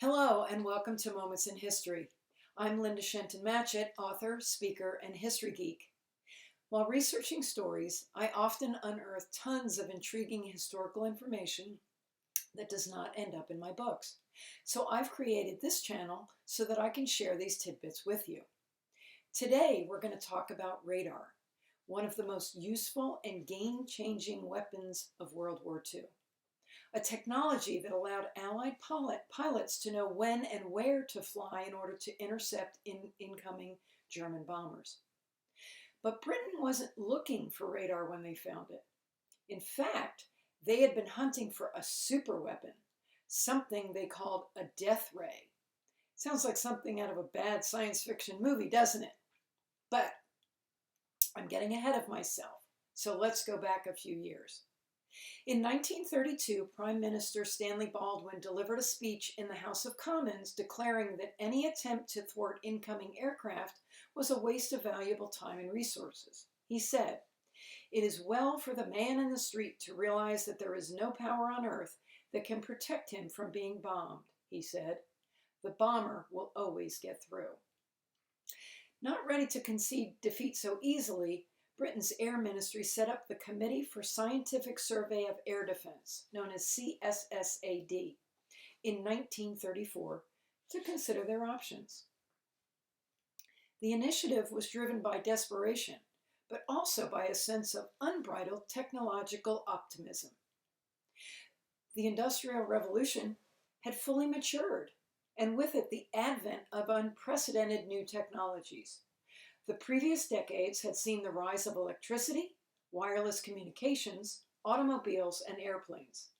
Hello and welcome to Moments in History. I'm Linda Shenton Matchett, author, speaker, and history geek. While researching stories, I often unearth tons of intriguing historical information that does not end up in my books. So I've created this channel so that I can share these tidbits with you. Today we're going to talk about radar, one of the most useful and game-changing weapons of World War II. A technology that allowed Allied pilots to know when and where to fly in order to intercept incoming German bombers. But Britain wasn't looking for radar when they found it. In fact, they had been hunting for a superweapon, something they called a death ray. Sounds like something out of a bad science fiction movie, doesn't it? But I'm getting ahead of myself, so let's go back a few years. In 1932, Prime Minister Stanley Baldwin delivered a speech in the House of Commons declaring that any attempt to thwart incoming aircraft was a waste of valuable time and resources. He said, "It is well for the man in the street to realize that there is no power on earth that can protect him from being bombed," he said. "The bomber will always get through." Not ready to concede defeat so easily, Britain's Air Ministry set up the Committee for Scientific Survey of Air Defense, known as CSSAD, in 1934 to consider their options. The initiative was driven by desperation, but also by a sense of unbridled technological optimism. The Industrial Revolution had fully matured, and with it the advent of unprecedented new technologies. The previous decades had seen the rise of electricity, wireless communications, automobiles, and airplanes.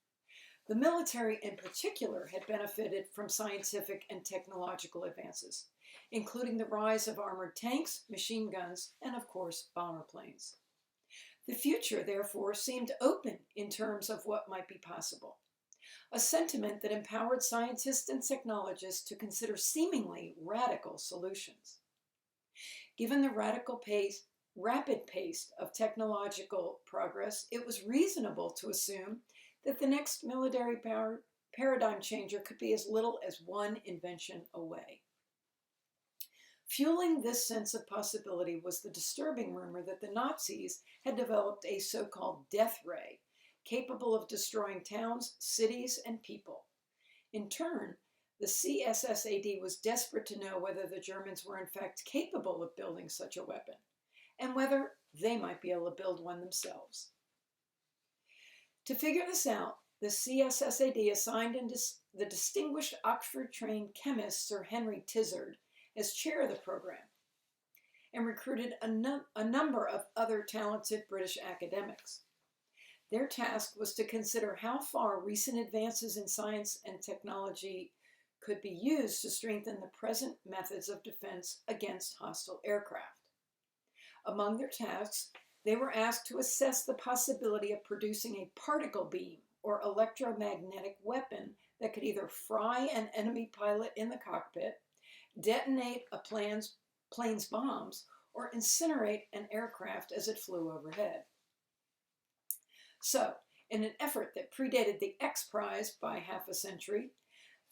The military in particular had benefited from scientific and technological advances, including the rise of armored tanks, machine guns, and of course, bomber planes. The future, therefore, seemed open in terms of what might be possible, a sentiment that empowered scientists and technologists to consider seemingly radical solutions. Given the rapid pace of technological progress, it was reasonable to assume that the next military paradigm changer could be as little as one invention away. Fueling this sense of possibility was the disturbing rumor that the Nazis had developed a so-called death ray, capable of destroying towns, cities, and people. In turn, the CSSAD was desperate to know whether the Germans were in fact capable of building such a weapon, and whether they might be able to build one themselves. To figure this out, the CSSAD assigned the distinguished Oxford-trained chemist Sir Henry Tizard as chair of the program, and recruited a number of other talented British academics. Their task was to consider how far recent advances in science and technology could be used to strengthen the present methods of defense against hostile aircraft. Among their tasks, they were asked to assess the possibility of producing a particle beam or electromagnetic weapon that could either fry an enemy pilot in the cockpit, detonate a plane's bombs, or incinerate an aircraft as it flew overhead. So, in an effort that predated the X Prize by half a century,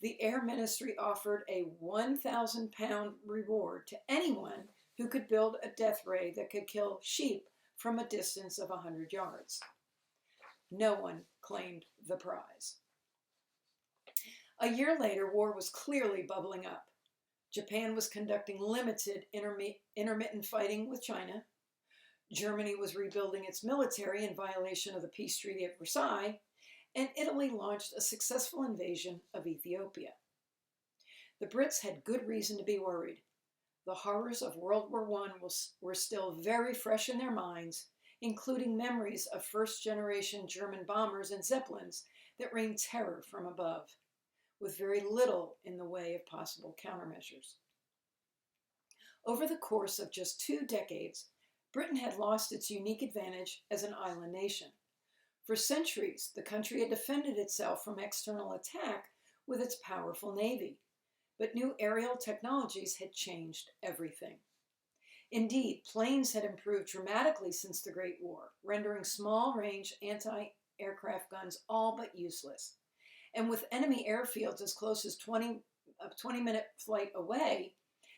the Air Ministry offered a 1,000-pound reward to anyone who could build a death ray that could kill sheep from a distance of 100 yards. No one claimed the prize. A year later, war was clearly bubbling up. Japan was conducting limited intermittent fighting with China. Germany was rebuilding its military in violation of the peace treaty at Versailles, and Italy launched a successful invasion of Ethiopia. The Brits had good reason to be worried. The horrors of World War I were still very fresh in their minds, including memories of first-generation German bombers and Zeppelins that rained terror from above, with very little in the way of possible countermeasures. Over the course of just 2 decades, Britain had lost its unique advantage as an island nation. For centuries, the country had defended itself from external attack with its powerful navy, but new aerial technologies had changed everything. Indeed, planes had improved dramatically since the Great War, rendering small-range anti-aircraft guns all but useless. And with enemy airfields as close as 20 a 20-minute flight away,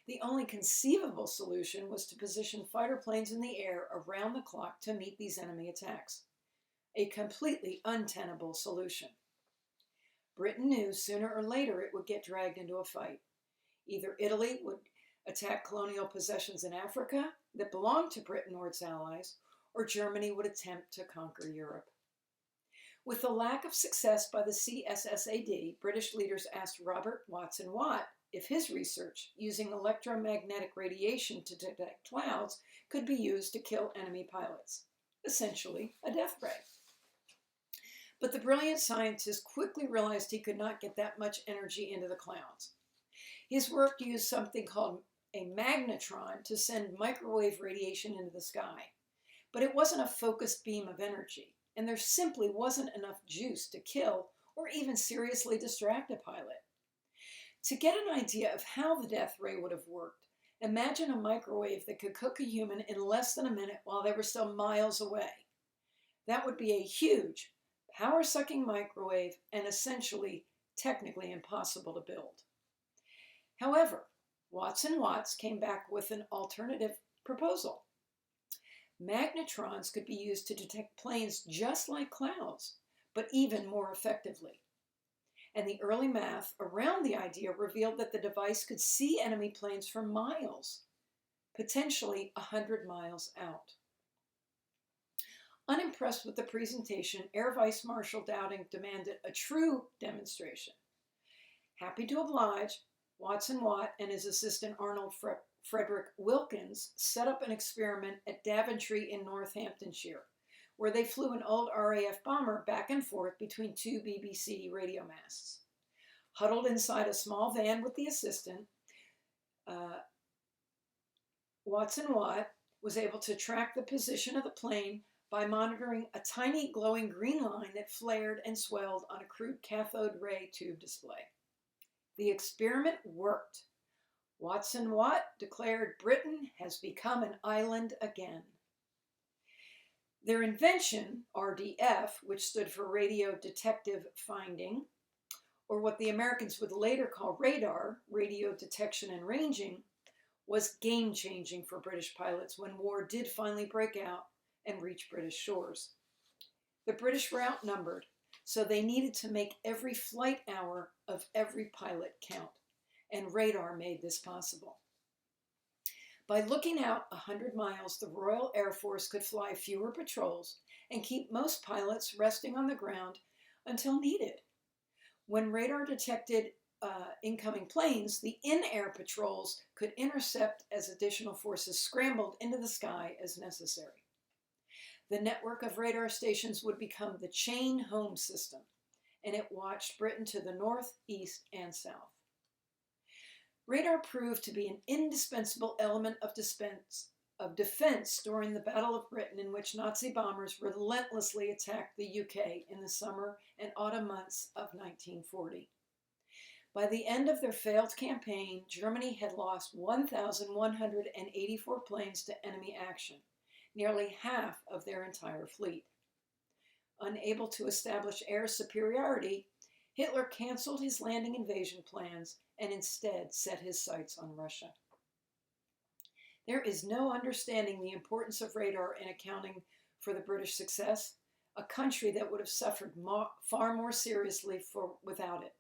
the only conceivable solution was to position fighter planes in the air around the clock to meet these enemy attacks. A completely untenable solution. Britain knew sooner or later it would get dragged into a fight. Either Italy would attack colonial possessions in Africa that belonged to Britain or its allies, or Germany would attempt to conquer Europe. With the lack of success by the CSSAD, British leaders asked Robert Watson Watt if his research using electromagnetic radiation to detect clouds could be used to kill enemy pilots, essentially a death ray. But the brilliant scientist quickly realized he could not get that much energy into the clouds. His work used something called a magnetron to send microwave radiation into the sky, but it wasn't a focused beam of energy, and there simply wasn't enough juice to kill or even seriously distract a pilot. To get an idea of how the death ray would have worked, imagine a microwave that could cook a human in less than a minute while they were still miles away. That would be a huge, power-sucking microwave and essentially technically impossible to build. However, Watson Watts came back with an alternative proposal. Magnetrons could be used to detect planes just like clouds, but even more effectively. And the early math around the idea revealed that the device could see enemy planes for miles, potentially 100 miles out. Unimpressed with the presentation, Air Vice Marshal Dowding demanded a true demonstration. Happy to oblige, Watson Watt and his assistant Arnold Frederick Wilkins set up an experiment at Daventry in Northamptonshire, where they flew an old RAF bomber back and forth between two BBC radio masts. Huddled inside a small van with the assistant, Watson Watt was able to track the position of the plane by monitoring a tiny glowing green line that flared and swelled on a crude cathode ray tube display. The experiment worked. Watson Watt declared Britain has become an island again. Their invention, RDF, which stood for Radio Detective Finding, or what the Americans would later call radar, radio detection and ranging, was game-changing for British pilots when war did finally break out and reach British shores. The British were outnumbered, so they needed to make every flight hour of every pilot count, and radar made this possible. By looking out 100 miles, the Royal Air Force could fly fewer patrols and keep most pilots resting on the ground until needed. When radar detected incoming planes, the in-air patrols could intercept as additional forces scrambled into the sky as necessary. The network of radar stations would become the chain home system, and it watched Britain to the north, east, and south. Radar proved to be an indispensable element of defense during the Battle of Britain, in which Nazi bombers relentlessly attacked the UK in the summer and autumn months of 1940. By the end of their failed campaign, Germany had lost 1,184 planes to enemy action, nearly half of their entire fleet. Unable to establish air superiority, Hitler canceled his landing invasion plans and instead set his sights on Russia. There is no understanding the importance of radar in accounting for the British success, a country that would have suffered far more seriously without it,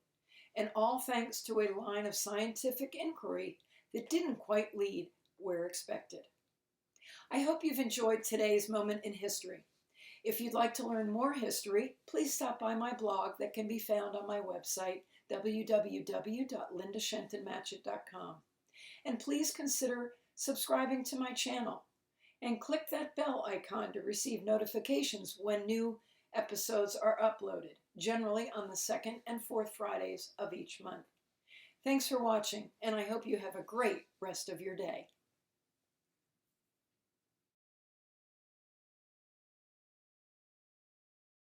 and all thanks to a line of scientific inquiry that didn't quite lead where expected. I hope you've enjoyed today's moment in history. If you'd like to learn more history, please stop by my blog that can be found on my website, www.lindashentonmatchett.com. And please consider subscribing to my channel and click that bell icon to receive notifications when new episodes are uploaded, generally on the second and fourth Fridays of each month. Thanks for watching, and I hope you have a great rest of your day.